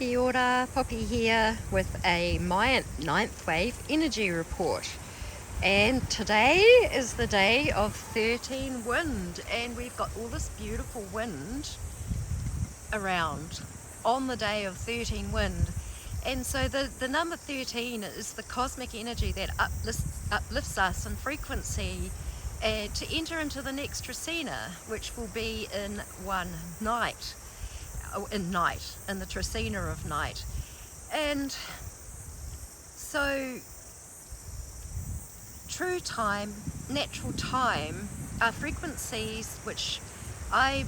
Kia ora, Poppy here with a Mayan ninth wave energy report. And today is the day of 13 wind, and we've got all this beautiful wind around on the day of 13 wind. And so the number 13 is the cosmic energy that uplifts us in frequency to enter into the next Tracina, which will be in one night. In the Tracina of night. And so true time, natural time, are frequencies which I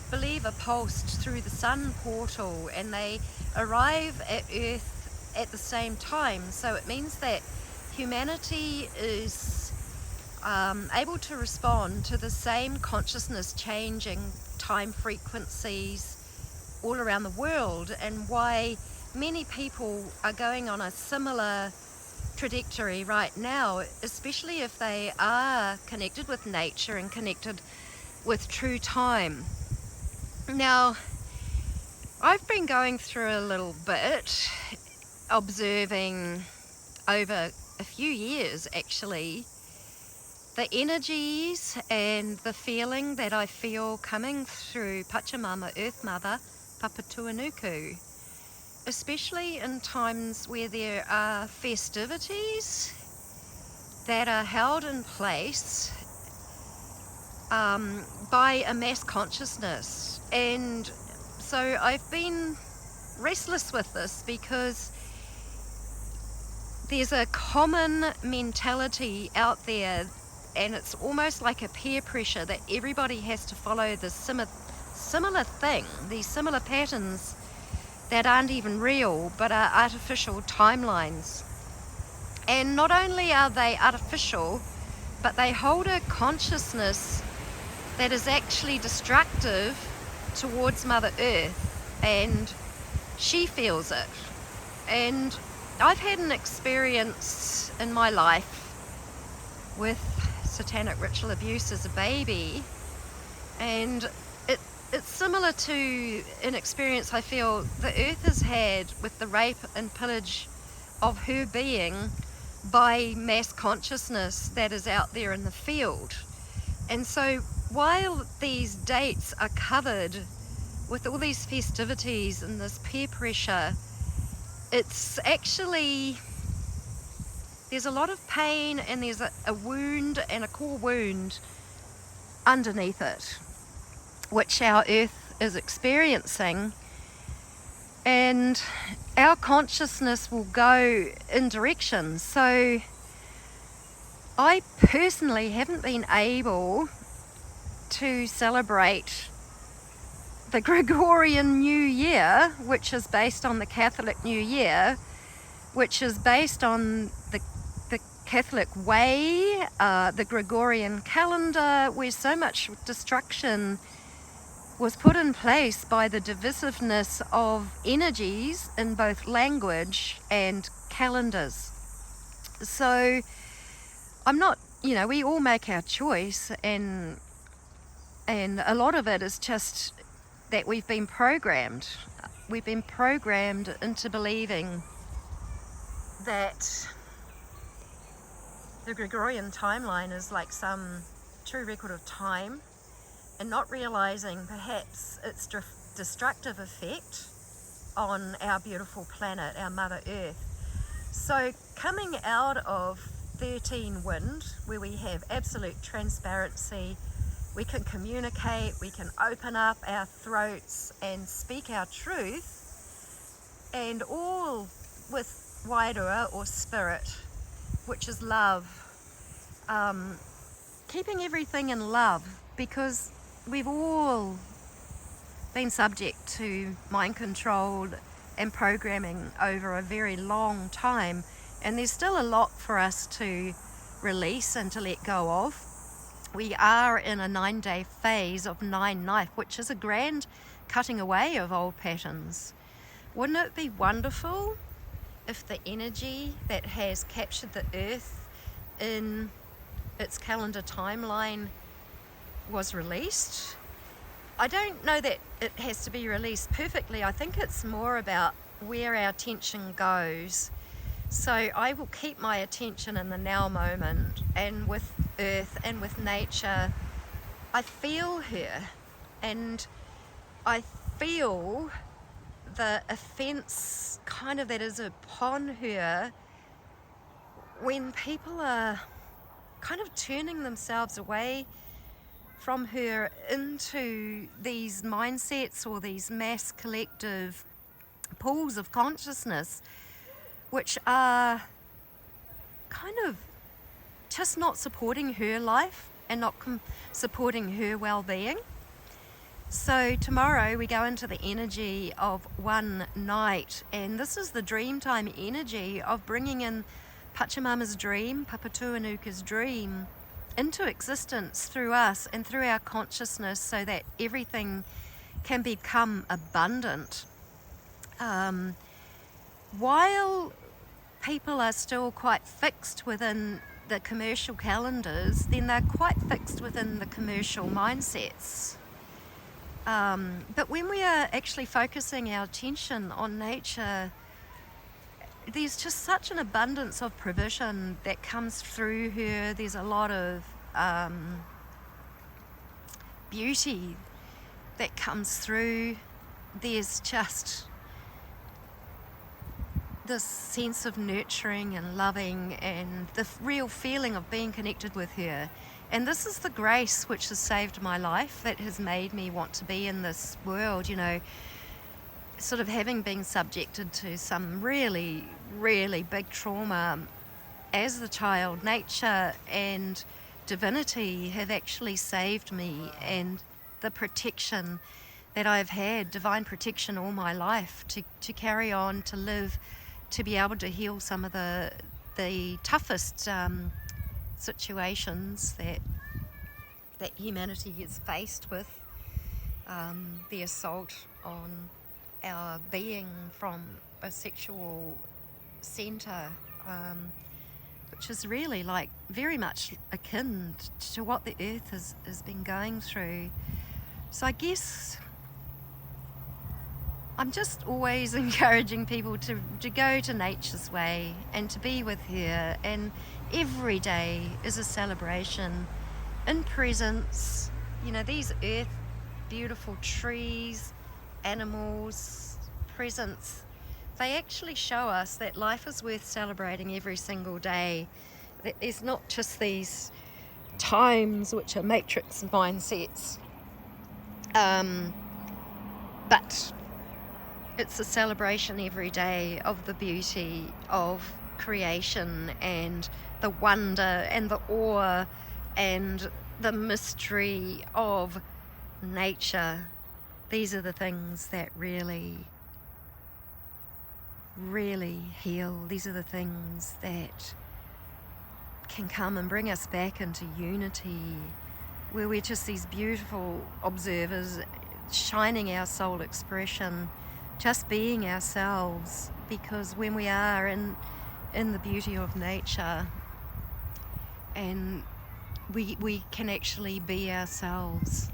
believe are pulsed through the sun portal, and they arrive at Earth at the same time. So it means that humanity is able to respond to the same consciousness changing time frequencies all around the world, and why many people are going on a similar trajectory right now, especially if they are connected with nature and connected with true time. Now, I've been going through a little bit, observing over a few years actually, the energies and the feeling that I feel coming through Pachamama, Earth Mother, Papatuanuku, especially in times where there are festivities that are held in place by a mass consciousness. And so I've been restless with this because there's a common mentality out there, and it's almost like a peer pressure that everybody has to follow the similar thing, these similar patterns that aren't even real but are artificial timelines. And not only are they artificial, but they hold a consciousness that is actually destructive towards Mother Earth, and she feels it. And I've had an experience in my life with satanic ritual abuse as a baby, and it's similar to an experience I feel the Earth has had with the rape and pillage of her being by mass consciousness that is out there in the field. And so while these dates are covered with all these festivities and this peer pressure, it's actually, there's a lot of pain, and there's a wound, and a core wound underneath it, which our Earth is experiencing. And our consciousness will go in directions. So I personally haven't been able to celebrate the Gregorian New Year, which is based on the Catholic New Year, which is based on the Catholic way, the Gregorian calendar, where so much destruction was put in place by the divisiveness of energies in both language and calendars. So I'm not, we all make our choice, and a lot of it is just that we've been programmed. We've been programmed into believing that the Gregorian timeline is like some true record of time, and not realizing perhaps its destructive effect on our beautiful planet, our Mother Earth. So coming out of 13 wind, where we have absolute transparency, we can communicate, we can open up our throats and speak our truth, and all with Wairua or spirit, which is love. Keeping everything in love, because we've all been subject to mind control and programming over a very long time, and there's still a lot for us to release and to let go of. We are in a 9-day phase of 9 knife, which is a grand cutting away of old patterns. Wouldn't it be wonderful if the energy that has captured the Earth in its calendar timeline was released? I don't know that it has to be released perfectly. I think it's more about where our attention goes. So I will keep my attention in the now moment, and with earth and with nature, I feel her, and I feel the offence kind of that is upon her when people are kind of turning themselves away from her into these mindsets or these mass collective pools of consciousness, which are kind of just not supporting her life and not supporting her well-being. So tomorrow we go into the energy of one night, and this is the dreamtime energy of bringing in Pachamama's dream, Papatuanuka's dream, into existence through us and through our consciousness, so that everything can become abundant. While people are still quite fixed within the commercial calendars, then they're quite fixed within the commercial mindsets. But when we are actually focusing our attention on nature, there's just such an abundance of provision that comes through her. There's a lot of beauty that comes through. There's just this sense of nurturing and loving and the real feeling of being connected with her. And this is the grace which has saved my life, that has made me want to be in this world, you know, sort of having been subjected to some really, really big trauma as a child. Nature and divinity have actually saved me, and the protection that I've had, divine protection all my life, to carry on, to live, to be able to heal some of the toughest situations that humanity is faced with, the assault on our being from a sexual centre, which is really like very much akin to what the earth has been going through. So I guess I'm just always encouraging people to go to nature's way and to be with her, and every day is a celebration in presence. You know, these earth, beautiful trees, animals, presence, they actually show us that life is worth celebrating every single day. That there's not just these times which are matrix mindsets, but it's a celebration every day of the beauty of creation and the wonder and the awe and the mystery of nature. These are the things that really, really heal. These are the things that can come and bring us back into unity, where we're just these beautiful observers, shining our soul expression, just being ourselves. Because when we are in the beauty of nature, and we can actually be ourselves,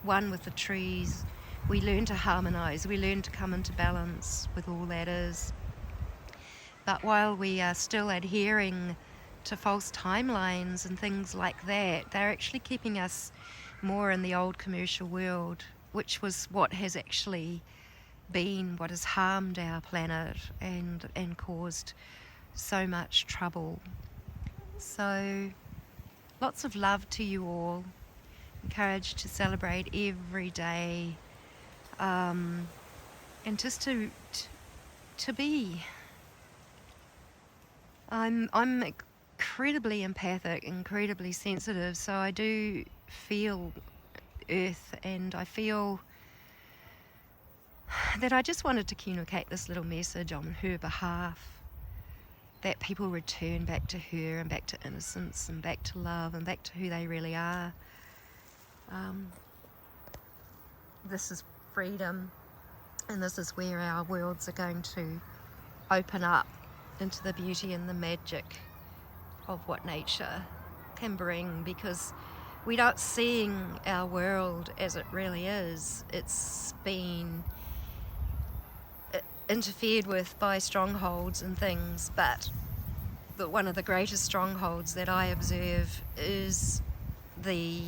one with the trees, we learn to harmonize, we learn to come into balance with all that is. But while we are still adhering to false timelines and things like that, they're actually keeping us more in the old commercial world, which was what has actually been what has harmed our planet and caused so much trouble. So lots of love to you all. Encouraged to celebrate every day, and just to be. I'm incredibly empathic, incredibly sensitive, so I do feel earth, and I feel that I just wanted to communicate this little message on her behalf, that people return back to her and back to innocence and back to love and back to who they really are. This is freedom, and this is where our worlds are going to open up into the beauty and the magic of what nature can bring, because we're not seeing our world as it really is. It's been interfered with by strongholds and things, but one of the greatest strongholds that I observe is the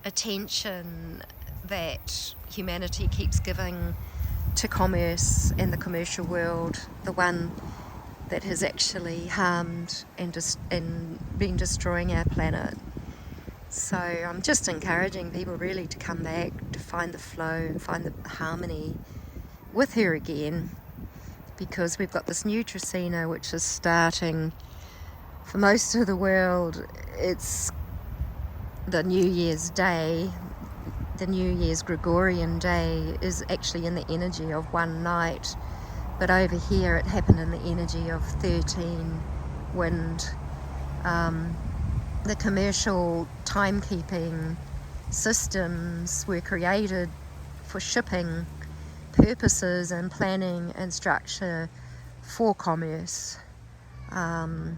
attention that humanity keeps giving to commerce and the commercial world, the one that has actually harmed and been destroying our planet. So I'm just encouraging people really to come back, to find the flow and find the harmony with her again, because we've got this new Tracina which is starting for most of the world. It's the New Year's Day. The New Year's Gregorian Day is actually in the energy of one night, but over here it happened in the energy of 13 wind. The commercial timekeeping systems were created for shipping purposes and planning and structure for commerce. And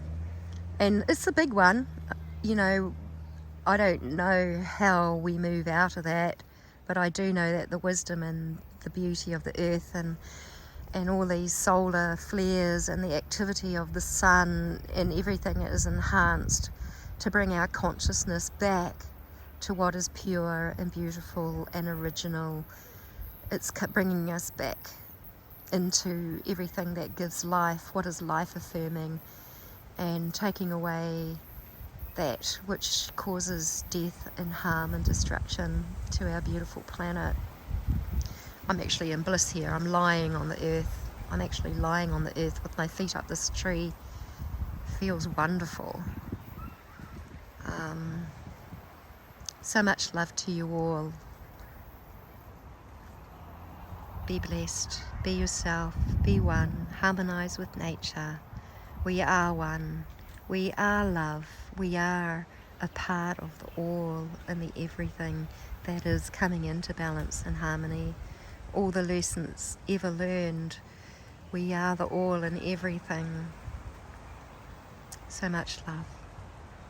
it's a big one. You know, I don't know how we move out of that, but I do know that the wisdom and the beauty of the earth and all these solar flares and the activity of the sun and everything is enhanced to bring our consciousness back to what is pure and beautiful and original. It's bringing us back into everything that gives life, what is life affirming, and taking away that which causes death and harm and destruction to our beautiful planet. I'm actually in bliss here. I'm lying on the earth. I'm actually lying on the earth with my feet up this tree. Feels wonderful. So much love to you all. Be blessed. Be yourself. Be one. Harmonize with nature. We are one. We are love. We are a part of the all and the everything that is coming into balance and harmony. All the lessons ever learned. We are the all and everything. So much love.